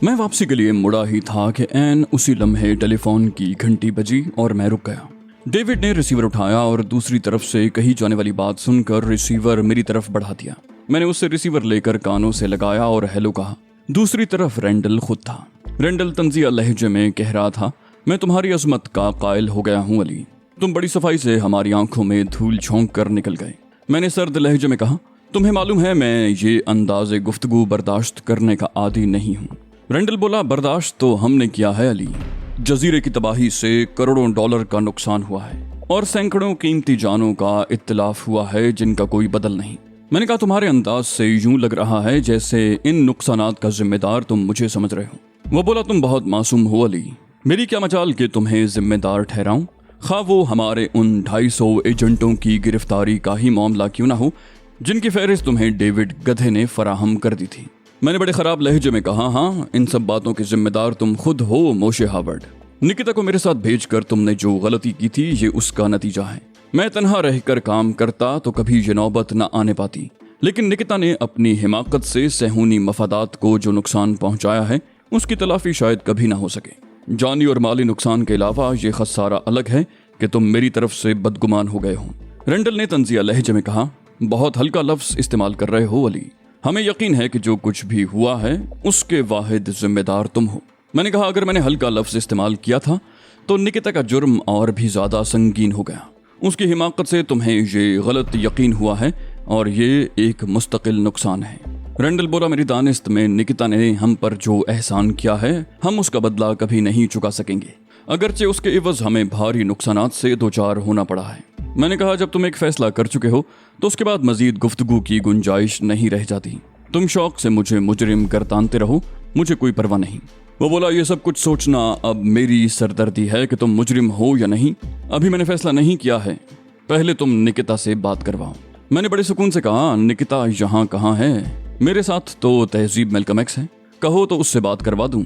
मैं वापसी के लिए मुड़ा ही था कि ऐन उसी लम्हे टेलीफोन की घंटी बजी और मैं रुक गया। डेविड ने रिसीवर उठाया और दूसरी तरफ से कही जाने वाली बात सुनकर रिसीवर मेरी तरफ बढ़ा दिया। मैंने उससे रिसीवर लेकर कानों से लगाया और हेलो कहा। दूसरी तरफ रेंडल खुद था। रेंडल तंजिया लहजे में कह रहा था, मैं तुम्हारी अजमत का कायल हो गया हूँ अली। तुम बड़ी सफाई से हमारी आंखों में धूल झोंक कर निकल गए। मैंने सर्द लहजे में कहा, तुम्हें मालूम है मैं ये अंदाज़े गुफ्तगू बर्दाश्त करने का आदी नहीं हूँ। रेंडल बोला, बर्दाश्त तो हमने किया है अली। जजीरे की तबाही से करोड़ों डॉलर का नुकसान हुआ है और सैकड़ों कीमती जानों का इत्तलाफ हुआ है जिनका कोई बदल नहीं। मैंने कहा, तुम्हारे अंदाज से यूं लग रहा है जैसे इन नुकसानात का जिम्मेदार तुम मुझे समझ रहे हो। वो बोला, तुम बहुत मासूम हो अली। मेरी क्या मजाल कि तुम्हें जिम्मेदार ठहराऊं, खा वो हमारे उन 250 एजेंटों की गिरफ्तारी का ही मामला क्यों ना हो जिनकी फहरिस्त तुम्हें डेविड गधे ने फराहम कर दी थी। मैंने बड़े खराब लहजे में कहा, हाँ, इन सब बातों के जिम्मेदार तुम खुद हो मोशे हावर्ड। निकिता को मेरे साथ भेजकर तुमने जो गलती की थी ये उसका नतीजा है। मैं तन्हा रहकर काम करता तो कभी ये नौबत न आने पाती, लेकिन निकिता ने अपनी हिमाकत से सहूनी मफादात को जो नुकसान पहुंचाया है उसकी तलाफी शायद कभी ना हो सके। जानी और माली नुकसान के अलावा ये खसारा अलग है कि तुम मेरी तरफ से बदगुमान हो गए हो। रेंडल ने तंजिया लहजे में कहा, बहुत हल्का लफ्ज इस्तेमाल कर रहे हो अली। हमें यकीन है कि जो कुछ भी हुआ है उसके वाहिद जिम्मेदार तुम हो। मैंने कहा, अगर मैंने हल्का लफ्ज इस्तेमाल किया था तो निकिता का जुर्म और भी ज्यादा संगीन हो गया। उसकी हिमाकत से तुम्हें ये गलत यकीन हुआ है और ये एक मुस्तकिल नुकसान है। रेंडल बोला, मेरी दानिस्त में निकिता ने हम पर जो एहसान किया है हम उसका बदला कभी नहीं चुका सकेंगे, अगरचे उसके इवज हमें भारी नुकसानात से दो चार होना पड़ा है। मैंने कहा, जब तुम एक फैसला कर चुके हो तो उसके बाद मजीद गुफ्तगू की गुंजाइश नहीं रह जाती। तुम शौक से मुझे मुजरिम करतानते रहो, मुझे कोई परवाह नहीं। वो बोला, ये सब कुछ सोचना अब मेरी सरदर्दी है कि तुम मुजरिम हो या नहीं। अभी मैंने फैसला नहीं किया है, पहले तुम निकिता से बात करवाओ। मैंने बड़े सुकून से कहा, निकिता यहाँ कहाँ है? मेरे साथ तो तहजीब मेलकम एक्स है, कहो तो उससे बात करवा दूं।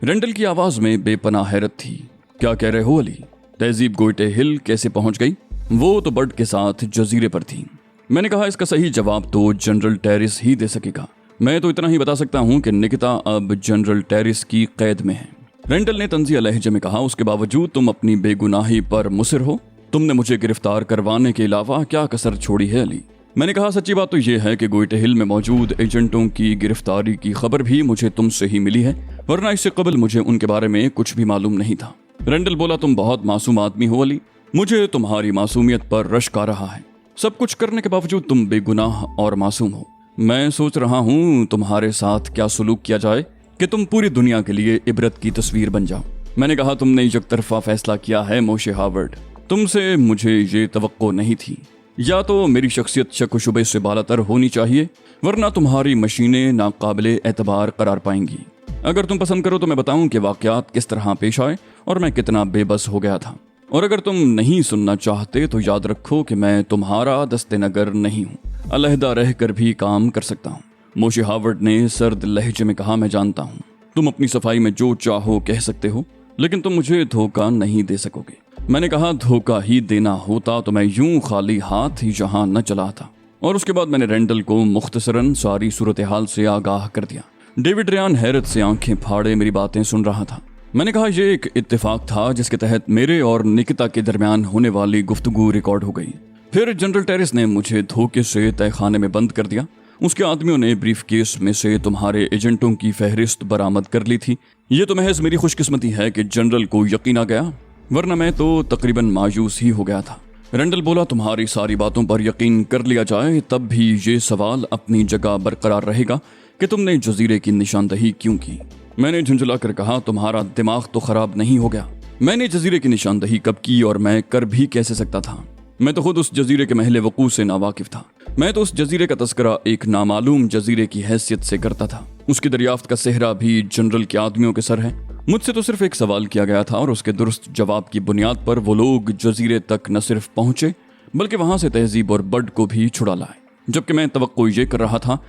रेंडल की आवाज में बेपनाह हैरत थी। क्या कह रहे हो अली? तहजीब गोइटे हिल कैसे पहुंच गई? वो तो बर्ड के साथ जजीरे पर थी। मैंने कहा, इसका सही जवाब तो जनरल टेरिस ही दे सकेगा। मैं तो इतना ही बता सकता हूँ कि निकिता अब जनरल टेरिस की कैद में है। रेंडल ने तंजिया लहजे में कहा, उसके बावजूद तुम अपनी बेगुनाही पर मुसिर हो। तुमने मुझे गिरफ्तार करवाने के अलावा क्या कसर छोड़ी है अली? मैंने कहा, सच्ची बात तो यह है कि गोइटे हिल में मौजूद एजेंटों की गिरफ्तारी की खबर भी मुझे तुमसे ही मिली है, वरना इससे कबल मुझे उनके बारे में कुछ भी मालूम नहीं था। रेंडल बोला, तुम बहुत मासूम आदमी हो अली। मुझे तुम्हारी मासूमियत पर रश्क आ रहा है। सब कुछ करने के बावजूद तुम बेगुनाह और मासूम हो। मैं सोच रहा हूँ तुम्हारे साथ क्या सलूक किया जाए कि तुम पूरी दुनिया के लिए इबरत की तस्वीर बन जाओ। मैंने कहा, तुमने एक तरफा फैसला किया है मोशे हावर्ड। तुमसे मुझे ये तवक्को नहीं थी। या तो मेरी शख्सियत शक व शुबे से बालातर होनी चाहिए, वरना तुम्हारी मशीनें नाकाबिले एतबार करार पाएंगी। अगर तुम पसंद करो तो मैं बताऊं कि वाकयात किस तरह पेश आए और मैं कितना बेबस हो गया था। और अगर तुम नहीं सुनना चाहते तो याद रखो कि मैं तुम्हारा दस्ते नगर नहीं हूँ, अलहदा रह कर भी काम कर सकता हूँ। मोशे हावर्ड ने सर्द लहजे में कहा, मैं जानता हूँ तुम अपनी सफाई में जो चाहो कह सकते हो, लेकिन तुम मुझे धोखा नहीं दे सकोगे। मैंने कहा, धोखा ही देना होता तो मैं यूं खाली हाथ ही यहाँ न चला था। और उसके बाद मैंने रेंडल को मुख्तसरन सारी सूरत हाल से आगाह कर दिया। डेविड रेयान हैरत से आंखें फाड़े मेरी बातें सुन रहा था। मैंने कहा, यह एक इत्तेफाक था जिसके तहत मेरे और निकिता के दरमियान होने वाली गुफ्तगू रिकॉर्ड हो गई। फिर जनरल टेरिस ने मुझे धोखे से तहखाने में बंद कर दिया। उसके आदमियों ने ब्रीफ केस में से तुम्हारे एजेंटों की फहरिस्त बरामद कर ली थी। ये तो महज मेरी खुशकिस्मती है कि जनरल को यकीन आ गया, वरना मैं तो तकरीबन मायूस ही हो गया था। रेंडल बोला, तुम्हारी सारी बातों पर यकीन कर लिया जाए तब भी ये सवाल अपनी जगह बरकरार रहेगा कि तुमने जजीरे की निशानदही क्यों की। मैंने झुंझला कर कहा, तुम्हारा दिमाग तो खराब नहीं हो गया? मैंने जजीरे की निशानदही कब की और मैं कर भी कैसे सकता था? मैं तो खुद उस जजीरे के महले वकूअ से नावाकिफ था। मैं तो उस जजीरे का तस्करा एक नामालूम जजीरे की हैसियत से करता था। उसकी दरियाफ्त का सेहरा भी जनरल के आदमियों के सर है। मुझसे तो सिर्फ एक सवाल किया गया था और उसके दुरुस्त जवाब की बुनियाद पर वो लोग जजीरे तक न सिर्फ पहुंचे बल्कि वहां से तहजीब और बर्ड को भी छुड़ा लाए, जबकि मैं तवक्को ये कर रहा था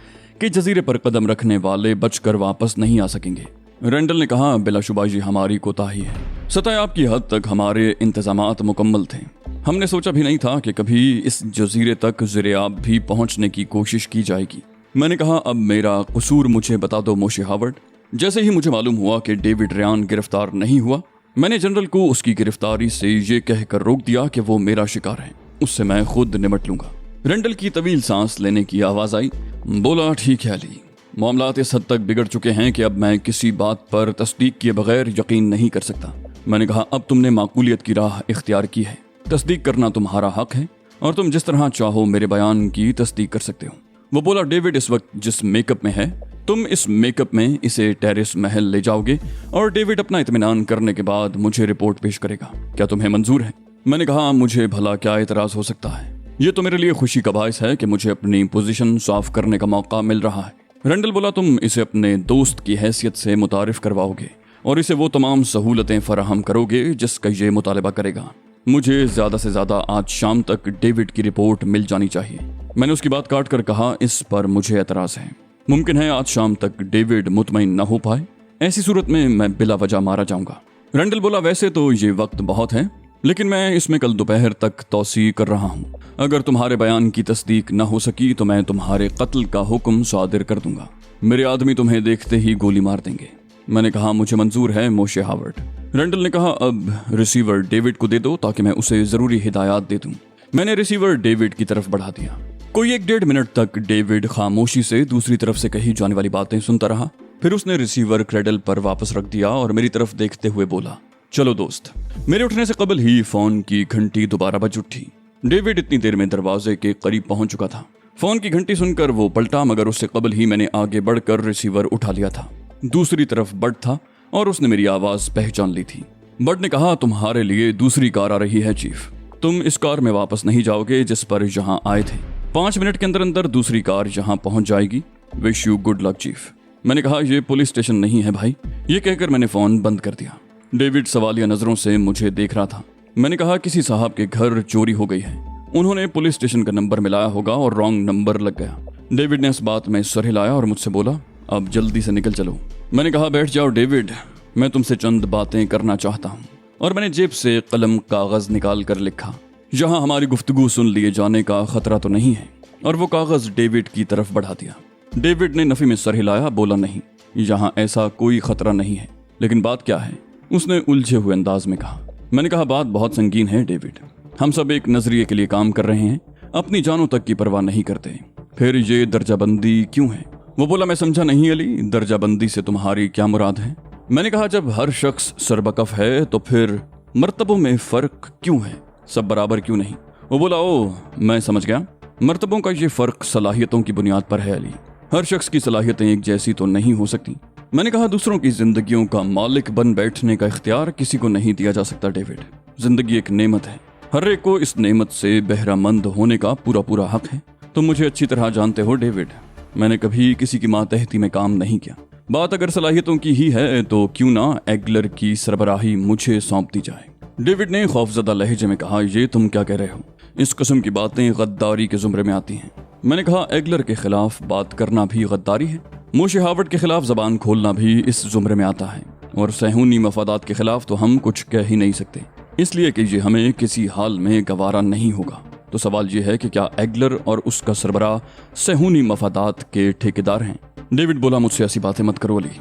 कि जजीरे पर कदम रखने वाले बचकर वापस नहीं आ सकेंगे। रेंडल ने कहा, बिलाशुबा ये हमारी कोताही है। सतह आपकी हद तक हमारे इंतजामात मुकम्मल थे। हमने सोचा भी नहीं था कि कभी इस जजीरे तक ज़िर-ए-आब भी पहुंचने की कोशिश की जाएगी। मैंने कहा, अब मेरा कसूर मुझे बता दो मोशे हावर्ड। जैसे ही मुझे मालूम हुआ कि डेविड रेयान गिरफ्तार नहीं हुआ, मैंने जनरल को उसकी गिरफ्तारी से ये कहकर रोक दिया कि वो मेरा शिकार है, उससे मैं खुद निपट लूंगा। रेंडल की तवील सांस लेने की आवाज आई। बोला, ठीक है अली, मामलात इस हद तक बिगड़ चुके हैं कि अब मैं किसी बात पर तस्दीक किए बगैर यकीन नहीं कर सकता। मैंने कहा, अब तुमने माकूलियत की राह इख्तियार की है, तस्दीक करना तुम्हारा हक है और तुम जिस तरह चाहो मेरे बयान की तस्दीक कर सकते हो। वो बोला, डेविड इस वक्त जिस मेकअप में है, तुम इस मेकअप में इसे टेरेस महल ले जाओगे और डेविड अपना इत्मीनान करने के बाद मुझे रिपोर्ट पेश करेगा। क्या तुम्हें मंजूर है? मैंने कहा, मुझे भला क्या एतराज हो सकता है, ये तो मेरे लिए खुशी का बाइस है कि मुझे अपनी पोजीशन साफ करने का मौका मिल रहा है। रेंडल बोला, तुम इसे अपने दोस्त की हैसियत से मुतारिफ करवाओगे और इसे वो तमाम सहूलतें फराहम करोगे जिसका ये मुतालबा करेगा। मुझे ज्यादा से ज्यादा आज शाम तक डेविड की रिपोर्ट मिल जानी चाहिए। मैंने उसकी बात काट कर कहा, इस पर मुझे एतराज है। मुमकिन है आज शाम तक डेविड मुतमईन न हो पाए, ऐसी सूरत में मैं बिला वजह मारा जाऊंगा। रेंडल बोला, वैसे तो ये वक्त बहुत है, लेकिन मैं इसमें कल दोपहर तक तौसी कर रहा हूँ। अगर तुम्हारे बयान की तस्दीक न हो सकी तो मैं तुम्हारे कत्ल का हुक्म सादिर कर दूंगा। मेरे आदमी तुम्हें देखते ही गोली मार देंगे। मैंने कहा, मुझे मंजूर है मोशे हावर्ड। रेंडल ने कहा, अब रिसीवर डेविड को दे दो ताकि मैं उसे जरूरी हिदायत दे दूं। मैंने रिसीवर डेविड की तरफ बढ़ा दिया। कोई 1-1.5 मिनट तक डेविड खामोशी से दूसरी तरफ से कही जाने वाली बातें सुनता रहा। फिर उसने रिसीवर क्रेडल पर वापस रख दिया और मेरी तरफ देखते हुए बोला, चलो दोस्त। मेरे उठने से कबल ही फोन की घंटी दोबारा बज उठी। डेविड इतनी देर में दरवाजे के करीब पहुंच चुका था। फोन की घंटी सुनकर वो पलटा, मगर उससे कबल ही मैंने आगे बढ़कर रिसीवर उठा लिया था। दूसरी तरफ बट था और उसने मेरी आवाज पहचान ली थी। बट ने कहा, तुम्हारे लिए दूसरी कार आ रही है चीफ, तुम इस कार में वापस नहीं जाओगे जिस पर यहाँ आए थे। 5 मिनट के अंदर अंदर दूसरी कार यहाँ पहुंच जाएगी। Wish you good luck chief. मैंने कहा, यह पुलिस स्टेशन नहीं है भाई। ये कहकर मैंने फोन बंद कर दिया। डेविड सवालिया नजरों से मुझे देख रहा था। मैंने कहा, किसी साहब के घर चोरी हो गई है, उन्होंने पुलिस स्टेशन का नंबर मिलाया होगा और रॉन्ग नंबर लग गया। डेविड ने इस बात में सर हिलाया और मुझसे बोला, अब जल्दी से निकल चलो। मैंने कहा, बैठ जाओ डेविड, मैं तुमसे चंद बातें करना चाहता हूँ। और मैंने जेब से कलम कागज निकाल कर लिखा, यहाँ हमारी गुफ्तगू सुन लिए जाने का खतरा तो नहीं है। और वो कागज डेविड की तरफ बढ़ा दिया। डेविड ने नफी में सर हिलाया, बोला, नहीं, यहाँ ऐसा कोई खतरा नहीं है। लेकिन बात क्या है? उसने उलझे हुए अंदाज में कहा। मैंने कहा, बात बहुत संगीन है डेविड। हम सब एक नजरिए के लिए काम कर रहे हैं, अपनी जानों तक की परवाह नहीं करते। फिर ये दर्जाबंदी क्यों है? वो बोला, मैं समझा नहीं अली, दर्जाबंदी से तुम्हारी क्या मुराद है? मैंने कहा, जब हर शख्स सरबकफ है तो फिर मर्तबों में फर्क क्यों है, सब बराबर क्यों नहीं? वो बोला, ओ मैं समझ गया, मर्तबों का ये फर्क सलाहियतों की बुनियाद पर है अली। हर शख्स की सलाहियतें एक जैसी तो नहीं हो सकती। मैंने कहा, दूसरों की जिंदगियों का मालिक बन बैठने का इख्तियार किसी को नहीं दिया जा सकता डेविड। जिंदगी एक नेमत है, हर एक को इस नेमत से बहरामंद होने का पूरा पूरा हक है। तुम मुझे अच्छी तरह जानते हो डेविड, मैंने कभी किसी की मातहती में काम नहीं किया। बात अगर सलाहियतों की ही है तो क्यों ना एगलर की सरबराही मुझे सौंप दी जाए। डेविड ने खौफजदा लहजे में कहा, ये तुम क्या कह रहे हो? इस किस्म की बातें गद्दारी के जुमरे में आती हैं। मैंने कहा, एगलर के खिलाफ बात करना भी गद्दारी है, मोशे हावर्ड के खिलाफ जबान खोलना भी इस जुमरे में आता है, और सहूनी मफादात के खिलाफ तो हम कुछ कह ही नहीं सकते, इसलिए कि ये हमें किसी हाल में गवारा नहीं होगा। तो सवाल ये है कि क्या एगलर और उसका सरबराह सहूनी मफादात के ठेकेदार हैं? डेविड बोला, मुझसे ऐसी बातें मत करो अली,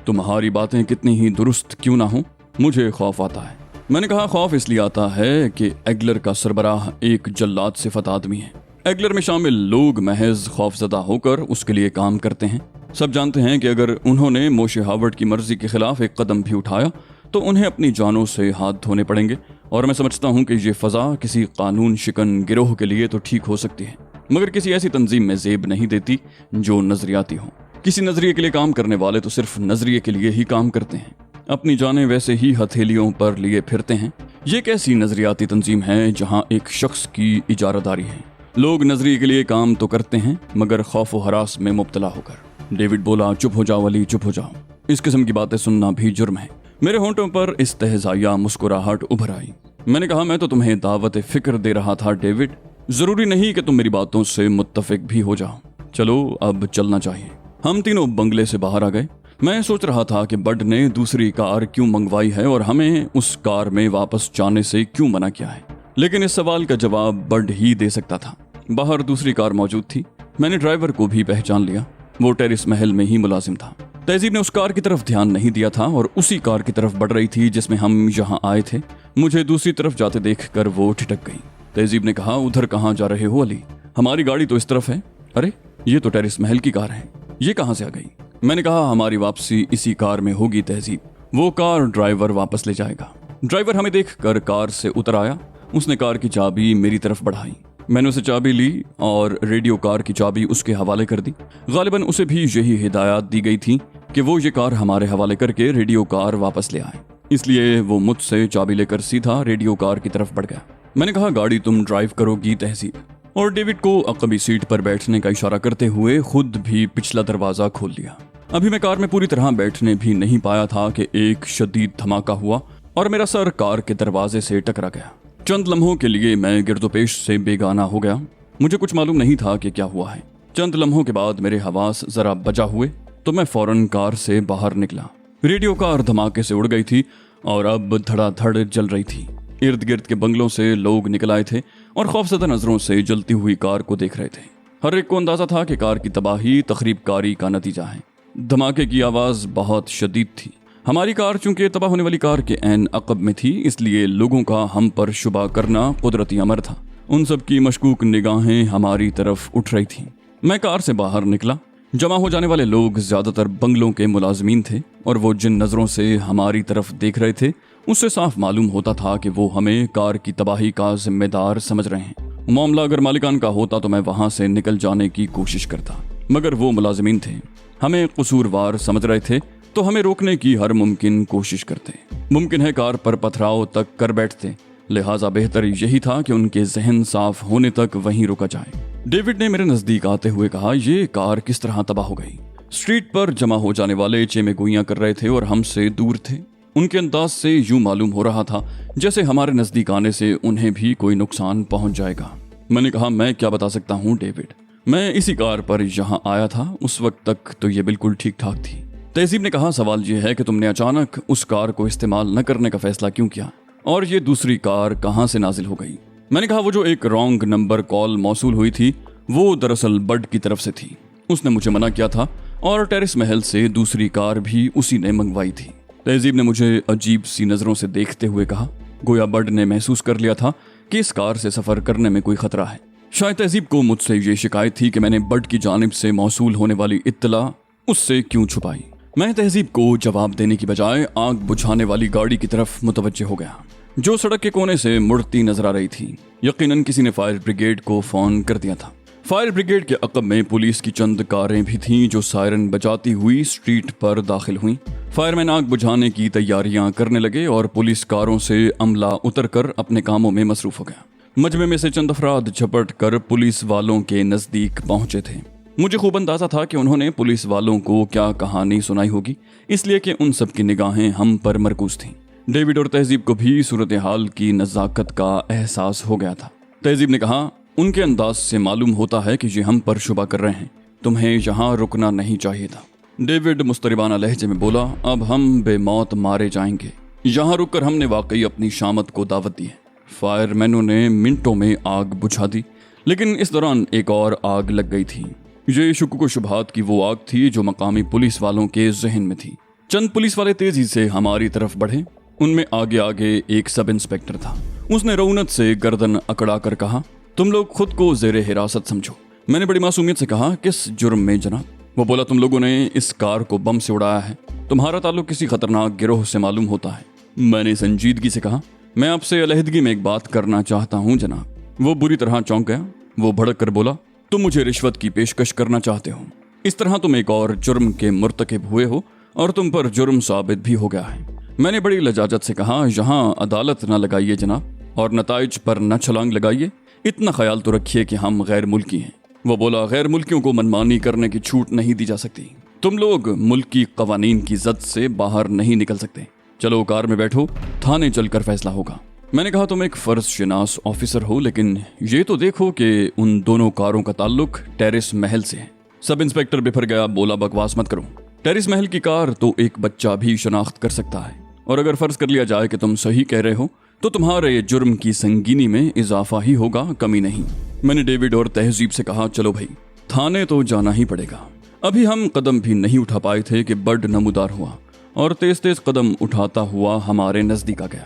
तुम्हारी बातें कितनी ही दुरुस्त क्यों ना हो, मुझे खौफ आता है। मैंने कहा, खौफ इसलिए आता है कि एगलर का सरबराह एक जल्लाद सिफत आदमी है। एगलर में शामिल लोग महज खौफजदा होकर उसके लिए काम करते हैं। सब जानते हैं कि अगर उन्होंने मोशे हावर्ड की मर्जी के खिलाफ एक कदम भी उठाया तो उन्हें अपनी जानों से हाथ धोने पड़ेंगे। और मैं समझता हूं कि ये फजा किसी कानून शिकन गिरोह के लिए तो ठीक हो सकती है, मगर किसी ऐसी तंजीम में जेब नहीं देती जो नजरियाती हो। किसी नजरिए के लिए काम करने वाले तो सिर्फ नजरिए के लिए ही काम करते हैं, अपनी जानें वैसे ही हथेलियों पर लिए फिरते हैं। ये कैसी नजरियाती तंजीम है जहां एक शख्स की इजारादारी है? लोग नजरिए के लिए काम तो करते हैं मगर खौफ व हरास में मुब्तला होकर। डेविड बोला, चुप हो जाओ अली, चुप हो जाओ, इस किस्म की बातें सुनना भी जुर्म है। मेरे होंठों पर इस्तेहज़ाया मुस्कुराहट उभर आई। मैंने कहा, मैं तो तुम्हें दावत फिक्र दे रहा था डेविड, जरूरी नहीं कि तुम मेरी बातों से मुत्तफिक भी हो जाओ। चलो अब चलना चाहिए। हम तीनों बंगले से बाहर आ गए। मैं सोच रहा था कि बड ने दूसरी कार क्यों मंगवाई है और हमें उस कार में वापस जाने से क्यों मना किया है, लेकिन इस सवाल का जवाब बड ही दे सकता था। बाहर दूसरी कार मौजूद थी। मैंने ड्राइवर को भी पहचान लिया। वो टेरिस महल में ही मुलाजिम था। तहजीब ने उस कार की तरफ ध्यान नहीं दिया था और उसी कार की तरफ बढ़ रही थी जिसमें हम यहाँ आए थे। मुझे दूसरी तरफ जाते देखकर वो ठिठक गई। तहजीब ने कहा, उधर कहाँ जा रहे हो अली? हमारी गाड़ी तो इस तरफ है। अरे ये तो टेरिस महल की कार है, ये कहाँ से आ गई? मैंने कहा, हमारी वापसी इसी कार में होगी तहजीब, वो कार ड्राइवर वापस ले जाएगा। ड्राइवर हमें देखकर कार से उतर आया। उसने कार की चाबी मेरी तरफ बढ़ाई। मैंने उसे चाबी ली और रेडियो कार की चाबी उसके हवाले कर दी। गालिबन उसे भी यही हिदायत दी गई थी कि वो ये कार हमारे हवाले करके रेडियो कार वापस ले आए, इसलिए वो मुझसे चाबी लेकर सीधा रेडियो कार की तरफ बढ़ गया। मैंने कहा, गाड़ी तुम ड्राइव करोगी तहजीब? और डेविड को अकबी सीट पर बैठने का इशारा करते हुए खुद भी पिछला दरवाजा खोल लिया। अभी मैं कार में पूरी तरह बैठने भी नहीं पाया था कि एक शदीद धमाका हुआ और मेरा सर कार के दरवाजे से टकरा गया। चंद लम्हों के लिए मैं गिरदोपेश से बेगाना हो गया। मुझे कुछ मालूम नहीं था कि क्या हुआ है। चंद लम्हों के बाद मेरे हवास जरा बजा हुए तो मैं फौरन कार से बाहर निकला। रेडियो कार धमाके से उड़ गई थी और अब धड़ाधड़ जल रही थी। इर्द गिर्द के बंगलों से लोग निकल आए थे और खौफजदा नजरों से जलती हुई कार को देख रहे थे। हर एक को अंदाजा था कि कार की तबाही तखरीबकारी का नतीजा है। धमाके की आवाज बहुत शदीद थी। हमारी कार चूंकि तबाह होने वाली कार के ऐन अकब में थी, इसलिए लोगों का हम पर शुबा करना कुदरती अमर था। उन सब की मशकूक निगाहें हमारी तरफ उठ रही थीं। मैं कार से बाहर निकला। जमा हो जाने वाले लोग ज्यादातर बंगलों के मुलाजमीन थे और वो जिन नजरों से हमारी तरफ देख रहे थे उससे साफ मालूम होता था कि वो हमें कार की तबाही का जिम्मेदार समझ रहे हैं। मामला अगर मालिकान का होता तो मैं वहां से निकल जाने की कोशिश करता, मगर वो मुलाजमीन थे, हमें कसूरवार समझ रहे थे तो हमें रोकने की हर मुमकिन कोशिश करते। मुमकिन है कार पर पथराव तक कर बैठते, लिहाजा बेहतर यही था कि उनके जहन साफ होने तक वहीं रुका जाए। डेविड ने मेरे नजदीक आते हुए कहा, ये कार किस तरह तबाह हो गई? स्ट्रीट पर जमा हो जाने वाले चेमे गोइयां कर रहे थे और हमसे दूर थे। उनके अंदाज से यूं मालूम हो रहा था जैसे हमारे नजदीक आने से उन्हें भी कोई नुकसान पहुंच जाएगा। मैंने कहा, मैं क्या बता सकता हूँ डेविड, मैं इसी कार पर यहाँ आया था, उस वक्त तक तो ये बिल्कुल ठीक ठाक थी। तहजीब ने कहा, सवाल ये है कि तुमने अचानक उस कार को इस्तेमाल न करने का फैसला क्यों किया और ये दूसरी कार कहाँ से नाजिल हो गई? मैंने कहा, वो जो एक रॉन्ग नंबर कॉल मौसूल हुई थी वो दरअसल बड की तरफ से थी। उसने मुझे मना किया था और टेरिस महल से दूसरी कार भी उसी ने मंगवाई थी। तहजीब ने मुझे अजीब सी नजरों से देखते हुए कहा, गोया बड ने महसूस कर लिया था कि इस कार से सफर करने में कोई खतरा है। शायद तहजीब को मुझसे ये शिकायत थी कि मैंने बड की जानिब से मौसूल होने वाली इत्तला उससे क्यों छुपाई। मैं तहजीब को जवाब देने की बजाय आग बुझाने वाली गाड़ी की तरफ मुतवज्जे हो गया जो सड़क के कोने से मुड़ती नजर आ रही थी। यकीनन किसी ने फायर ब्रिगेड को फोन कर दिया था। फायर ब्रिगेड के अकब में पुलिस की चंद कारें भी थीं जो सायरन बजाती हुई स्ट्रीट पर दाखिल हुईं। फायरमैन आग बुझाने की तैयारियां करने लगे और पुलिस कारों से अमला उतरकर अपने कामों में मसरूफ हो गया। मजमे में से चंद अफराद झपट कर पुलिस वालों के नजदीक पहुंचे थे। मुझे खूब अंदाजा था कि उन्होंने पुलिस वालों को क्या कहानी सुनाई होगी, इसलिए कि उन सब की निगाहें हम पर मरकूज थीं। डेविड और तहजीब को भी सूरत हाल की नज़ाकत का एहसास हो गया था। तहजीब ने कहा, उनके अंदाज से मालूम होता है कि ये हम पर शुबा कर रहे हैं, तुम्हें यहाँ रुकना नहीं चाहिए था। डेविड मुस्तरिबाना लहजे में बोला, अब हम बेमौत मारे जाएंगे, यहाँ रुककर हमने वाकई अपनी शामत को दावत दी है। फायरमैनों ने मिनटों में आग बुझा दी, लेकिन इस दौरान एक और आग लग गई थी। ये शुक्क शुबहात की वो आग थी जो मकामी पुलिस वालों के जहन में थी। चंद पुलिस वाले तेजी से हमारी तरफ बढ़े। उनमें आगे आगे एक सब इंस्पेक्टर था। उसने रौनत से गर्दन अकड़ा कर कहा, तुम लोग खुद को जेरे हिरासत समझो। मैंने बड़ी मासूमियत से कहा, किस जुर्म में जनाब? वो बोला, तुम लोगों ने इस कार को बम से उड़ाया है, तुम्हारा ताल्लुक किसी खतरनाक गिरोह से मालूम होता है। मैंने संजीदगी से कहा, मैं आपसे अलहदगी में एक बात करना चाहता हूँ जनाब। वो बुरी तरह चौंक गया। वो भड़क कर बोला, तुम मुझे रिश्वत की पेशकश करना चाहते हो। इस तरह तुम एक और जुर्म के मुर्तकिब हुए हो और तुम पर जुर्म साबित भी हो गया है। मैंने बड़ी लजाजत से कहा, यहाँ अदालत न लगाइए जनाब, और नताइज पर न छलांग लगाइए। इतना ख्याल तो रखिए कि हम गैर मुल्की हैं। वो बोला, गैर मुल्कियों को मनमानी करने की छूट नहीं दी जा सकती। तुम लोग मुल्की कवानीन की जद से बाहर नहीं निकल सकते। चलो कार में बैठो, थाने चलकर फैसला होगा। मैंने कहा, तुम एक फर्ज शनास ऑफिसर हो, लेकिन ये तो देखो कि उन दोनों कारों का ताल्लुक टेरिस महल से है। सब इंस्पेक्टर बिफर गया, बोला, बकवास मत करो। टेरिस महल की कार तो एक बच्चा भी शनाख्त कर सकता है, और अगर फर्ज कर लिया जाए कि तुम सही कह रहे हो तो तुम्हारे जुर्म की संगीनी में इजाफा ही होगा, कमी नहीं। मैंने डेविड और तहजीब से कहा, चलो भाई, थाने तो जाना ही पड़ेगा। अभी हम कदम भी नहीं उठा पाए थे कि बड नमूदार हुआ और तेज तेज कदम उठाता हुआ हमारे नजदीक आ गया।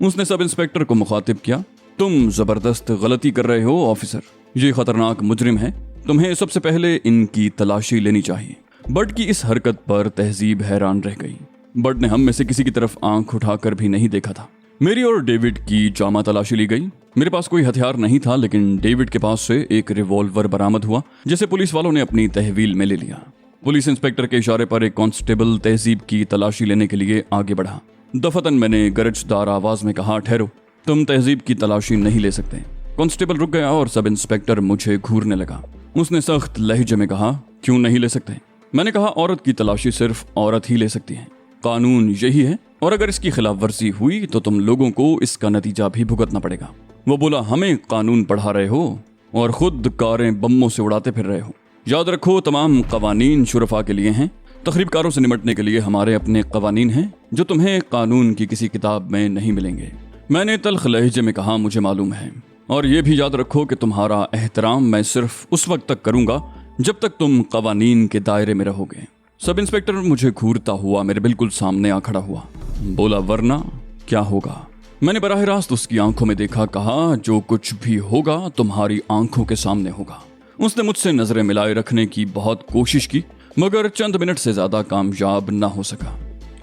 उसने सब इंस्पेक्टर को मुखातिब किया, तुम जबरदस्त गलती कर रहे हो ऑफिसर, ये खतरनाक मुजरिम है, तुम्हें सबसे पहले इनकी तलाशी लेनी चाहिए। बड की इस हरकत पर तहजीब हैरान रह गई। बड ने हम में से किसी की तरफ आंख उठाकर भी नहीं देखा था। मेरी और डेविड की जामा तलाशी ली गई। मेरे पास कोई हथियार नहीं था, लेकिन डेविड के पास से एक रिवॉल्वर बरामद हुआ जिसे पुलिस वालों ने अपनी तहवील में ले लिया। पुलिस इंस्पेक्टर के इशारे पर एक कांस्टेबल तहजीब की तलाशी लेने के लिए आगे बढ़ा। दफतन मैंने गरजदार आवाज में कहा, ठहरो, तुम तहजीब की तलाशी नहीं ले सकते। कांस्टेबल रुक गया और सब इंस्पेक्टर मुझे घूरने लगा। उसने सख्त लहजे में कहा, क्यों नहीं ले सकते? मैंने कहा, औरत की तलाशी सिर्फ औरत ही ले सकती है, कानून यही है, और अगर इसकी खिलाफ वर्जी हुई तो तुम लोगों को इसका नतीजा भी भुगतना पड़ेगा। वो बोला, हमें कानून पढ़ा रहे हो और खुद कारें बम्बों से उड़ाते फिर रहे हो। याद रखो, तमाम कवानीन शुरफा के लिए हैं। तखरीबकारों से निपटने के लिए हमारे अपने कवानीन हैं जो तुम्हें कानून की किसी किताब में नहीं मिलेंगे। मैंने तल्ख लहजे में कहा, मुझे मालूम है, और ये भी याद रखो कि तुम्हारा एहतराम मैं सिर्फ उस वक्त तक करूंगा जब तक तुम कवानीन के दायरे में रहोगे। सब इंस्पेक्टर मुझे घूरता हुआ मेरे बिल्कुल सामने आ खड़ा हुआ। बोला, वरना क्या होगा? मैंने बराह रास्त उसकी आंखों में देखा, कहा, जो कुछ भी होगा तुम्हारी आंखों के सामने होगा। उसने मुझसे नजरें मिलाए रखने की बहुत कोशिश की, मगर चंद मिनट से ज्यादा कामयाब न हो सका।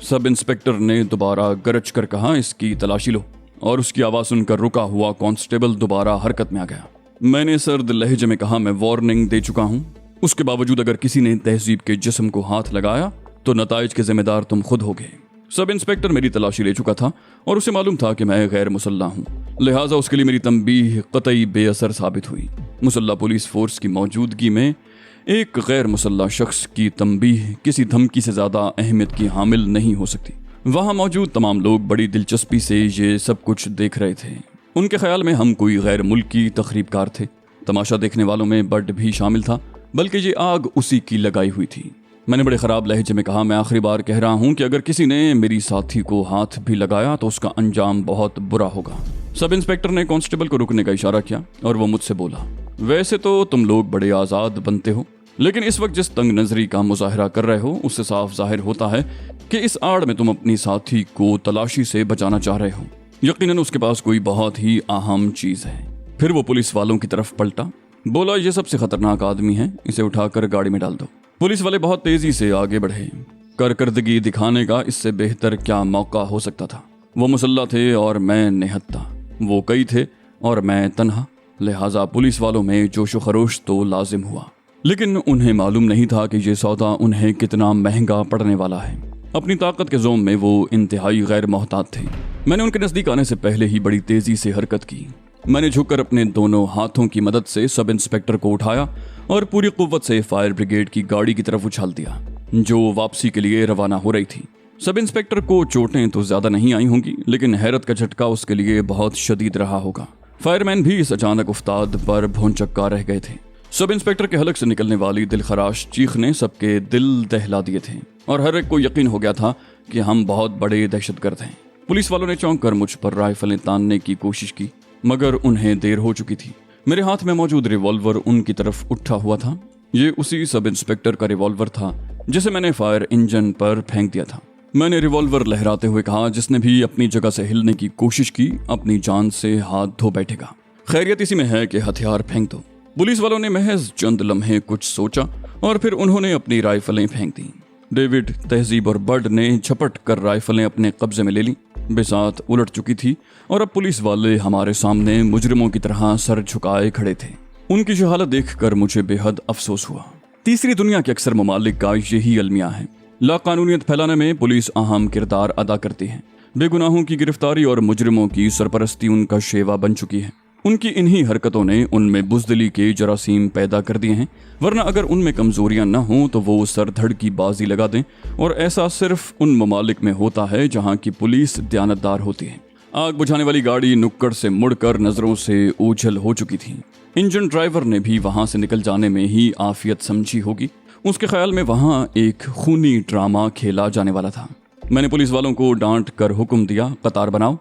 सब इंस्पेक्टर ने दोबारा गरज कर कहा, इसकी तलाशी लो, और उसकी आवाज सुनकर रुका हुआ कांस्टेबल दोबारा हरकत में आ गया। मैंने सर्द लहजे में कहा, मैं वार्निंग दे चुका हूं, उसके बावजूद अगर किसी ने तहजीब के जिस्म को हाथ लगाया तो नताइज के जिम्मेदार तुम खुद होगे। सब इंस्पेक्टर मेरी तलाशी ले चुका था और उसे मालूम था कि मैं गैर मुसल्ला हूं, लिहाजा उसके लिए मेरी तंबीह कतई बेअसर साबित हुई। मुसल्ला पुलिस फोर्स की मौजूदगी में एक गैर मुसल्ला शख्स की तंबीह किसी धमकी से ज्यादा अहमियत की हामिल नहीं हो सकती। वहां मौजूद तमाम लोग बड़ी दिलचस्पी से ये सब कुछ देख रहे थे। उनके ख्याल में हम कोई गैर मुल्की तखरीबकार थे। तमाशा देखने वालों में बड भी शामिल था, बल्कि ये आग उसी की लगाई हुई थी। मैंने बड़े खराब लहजे में कहा, मैं आखिरी बार कह रहा हूं कि अगर किसी ने मेरी साथी को हाथ भी लगाया तो उसका अंजाम बहुत बुरा होगा। सब इंस्पेक्टर ने कांस्टेबल को रुकने का इशारा किया और वो मुझसे बोला, वैसे तो तुम लोग बड़े आजाद बनते हो, लेकिन इस वक्त जिस तंग नजरी का मुजाहरा कर रहे हो उससे साफ जाहिर होता है कि इस आड़ में तुम अपनी साथी को तलाशी से बचाना चाह रहे हो। यकीनन उसके पास कोई बहुत ही अहम चीज है। फिर वो पुलिस वालों की तरफ पलटा, बोला, ये सबसे खतरनाक आदमी है, इसे उठाकर गाड़ी में डाल दो। पुलिस वाले बहुत तेजी से आगे बढ़े। कारकर्दगी दिखाने का इससे बेहतर क्या मौका हो सकता था। वो मुसल्ला थे और मैं निहत्ता, वो कई थे और मैं तन्हा, लिहाजा पुलिस वालों में जोशो खरोश तो लाजिम हुआ। लेकिन उन्हें मालूम नहीं था कि ये सौदा उन्हें कितना महंगा पड़ने वाला है। अपनी ताकत के जोम में वो इंतहाई गैर मोहतात थे। मैंने उनके नजदीक आने से पहले ही बड़ी तेजी से हरकत की। मैंने झुककर अपने दोनों हाथों की मदद से सब इंस्पेक्टर को उठाया और पूरी कुव्वत से फायर ब्रिगेड की गाड़ी की तरफ उछाल दिया, जो वापसी के लिए रवाना हो रही थी। सब इंस्पेक्टर को चोटें तो ज्यादा नहीं आई होंगी, लेकिन हैरत का झटका उसके लिए बहुत शदीद रहा होगा। फायरमैन भी इस अचानक उफ्ताद पर भौंचक्का रह गए थे। सब इंस्पेक्टर के हलक से निकलने वाली दिलखराश चीख ने सबके दिल दहला दिए थे और हर एक को यकीन हो गया था कि हम बहुत बड़े दहशतगर्द हैं। पुलिस वालों ने चौंक कर मुझ पर राइफलें तानने की कोशिश की, मगर उन्हें देर हो चुकी थी। मेरे हाथ में मौजूद रिवॉल्वर उनकी तरफ उठा हुआ था। ये उसी सब इंस्पेक्टर का रिवॉल्वर था जिसे मैंने फायर इंजन पर फेंक दिया था। मैंने रिवॉल्वर लहराते हुए कहा, जिसने भी अपनी जगह से हिलने की कोशिश की अपनी जान से हाथ धो बैठेगा। खैरियत इसी में है कि हथियार फेंक दो। पुलिस वालों ने महज चंद लम्हे कुछ सोचा और फिर उन्होंने अपनी राइफलें फेंक दी। डेविड, तहजीब और बर्ड ने झपट कर राइफलें अपने कब्जे में ले ली। बिसात उलट चुकी थी और अब पुलिस वाले हमारे सामने मुजरिमों की तरह सर झुकाए खड़े थे। उनकी जो हालत देखकर मुझे बेहद अफसोस हुआ। तीसरी दुनिया के अक्सर ममालिक का यही अलमिया है। लाकानूनियत फैलाने में पुलिस अहम किरदार अदा करती है। बेगुनाहों की गिरफ्तारी और मुजरिमों की सरपरस्ती उनका शेवा बन चुकी है। उनकी इन्हीं हरकतों ने उनमें बुज़दिली के जरासीम पैदा कर दिए हैं, वरना अगर उनमें कमजोरियां न हों तो वो सरधड़ की बाजी लगा दें, और ऐसा सिर्फ उन ममालिक में होता है जहां की पुलिस दयानतदार होती है। आग बुझाने वाली गाड़ी नुक्कड़ से मुड़कर नजरों से ओझल हो चुकी थी। इंजन ड्राइवर ने भी वहां से निकल जाने में ही आफियत समझी होगी। उसके ख्याल में वहां एक खूनी ड्रामा खेला जाने वाला था। मैंने पुलिस वालों को डांट कर हुक्म दिया, कतार बनाओ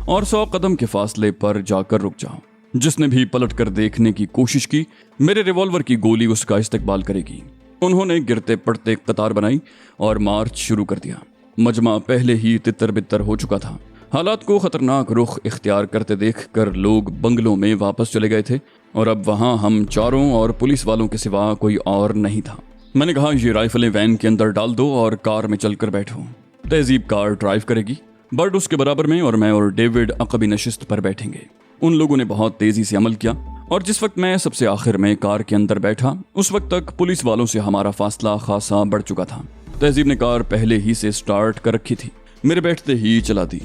और 100 कदम के फासले पर जाकर रुक जाओ। जिसने भी पलट कर देखने की कोशिश की, मेरे रिवॉल्वर की गोली उसका इस्तेकबाल करेगी। انہوں نے گرتے پڑتے قطار بنائی اور مارچ شروع کر دیا۔ مجمع پہلے ہی تتر بتر ہو چکا تھا۔ حالات کو خطرناک رخ اختیار کرتے دیکھ کر لوگ بنگلوں میں واپس چلے گئے تھے اور اب وہاں ہم چاروں اور پولیس والوں کے سوا کوئی اور نہیں تھا۔ میں نے کہا یہ رائفلیں وین کے اندر ڈال دو اور کار میں چل کر بیٹھو۔ تہذیب کار ڈرائیو کرے گی، برڈ اس کے برابر میں، اور میں اور ڈیوڈ عقبی نشست پر بیٹھیں گے۔ ان لوگوں نے بہت تیزی سے عمل کیا اور جس وقت میں سب سے آخر میں کار کے اندر بیٹھا اس وقت تک پولیس والوں سے ہمارا فاصلہ خاصا بڑھ چکا تھا۔ تہذیب نے کار پہلے ہی سے سٹارٹ کر رکھی تھی، میرے بیٹھتے ہی چلا دی۔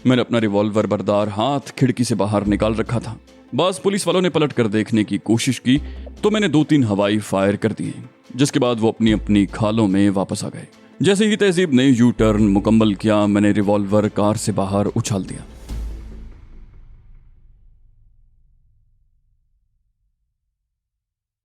میں نے اپنا ریوالور بردار ہاتھ کھڑکی سے باہر نکال رکھا تھا۔ بعض پولیس والوں نے پلٹ کر دیکھنے کی کوشش کی تو میں نے 2-3 ہوائی فائر کر دیے، جس کے بعد وہ اپنی اپنی کھالوں میں واپس آ گئے۔ جیسے ہی تہذیب نے یو ٹرن مکمل کیا میں نے ریوالور کار سے باہر اچھال دیا۔